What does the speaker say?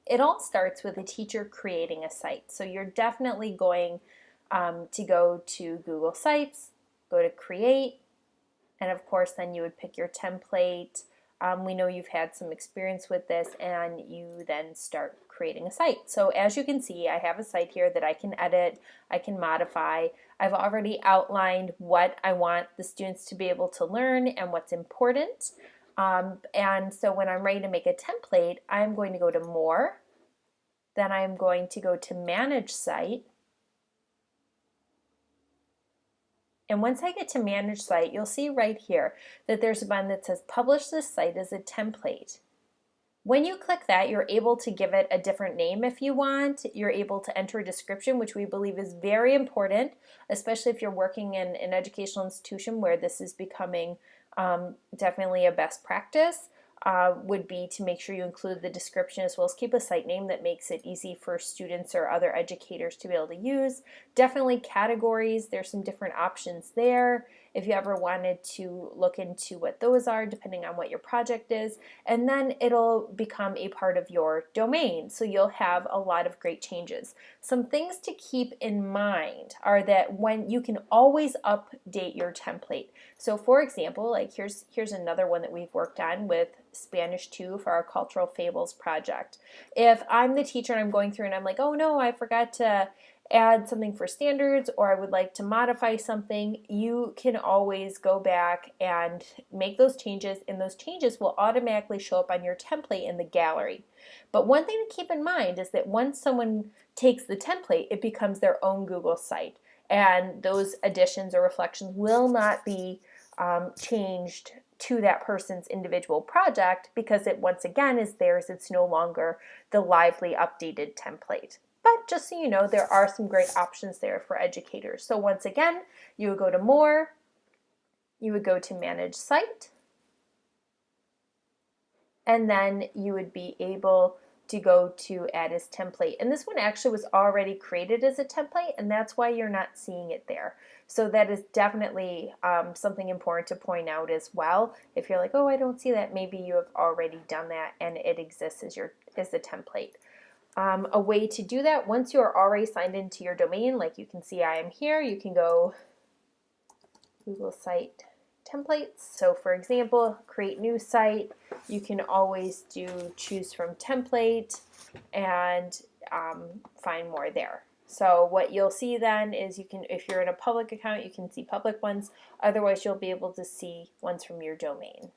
it all starts with a teacher creating a site. So you're definitely going to go to Google Sites, go to Create, and of course then you would pick your template. We know you've had some experience with this, and you then start creating a site. So as you can see, I have a site here that I can edit, I can modify. I've already outlined what I want the students to be able to learn and what's important. And so when I'm ready to make a template, I'm going to go to More, then I'm going to go to Manage Site. And once I get to Manage Site, you'll see right here that there's a button that says Publish this site as a template. When you click that, you're able to give it a different name if you want. You're able to enter a description, which we believe is very important, especially if you're working in an educational institution where this is becoming definitely a best practice. Would be to make sure you include the description as well as keep a site name that makes it easy for students or other educators to be able to use. Definitely categories, there's some different options there if you ever wanted to look into what those are depending on what your project is. And then it'll become a part of your domain, so you'll have a lot of great changes. Some things to keep in mind are that when you can always update your template. So for example, like here's another one that we've worked on with Spanish 2 for our Cultural Fables project. If I'm the teacher and I'm going through and I'm like, oh no, I forgot to add something for standards, or I would like to modify something, you can always go back and make those changes, and those changes will automatically show up on your template in the gallery. But one thing to keep in mind is that once someone takes the template, it becomes their own Google site, and those additions or reflections will not be changed to that person's individual project because it once again is theirs. It's no longer the lively updated template. But just so you know, there are some great options there for educators. So once again, you would go to More, you would go to Manage Site, and then you would be able to go to Add as Template. And this one actually was already created as a template, and that's why you're not seeing it there. So that is definitely something important to point out as well. If you're like, oh, I don't see that, maybe you have already done that and it exists as the template. A way to do that, once you're already signed into your domain, like you can see I am here, you can go Google Site Templates. So for example, create new site, you can always choose from template and find more there. So what you'll see then is you can, if you're in a public account, you can see public ones. Otherwise, you'll be able to see ones from your domain.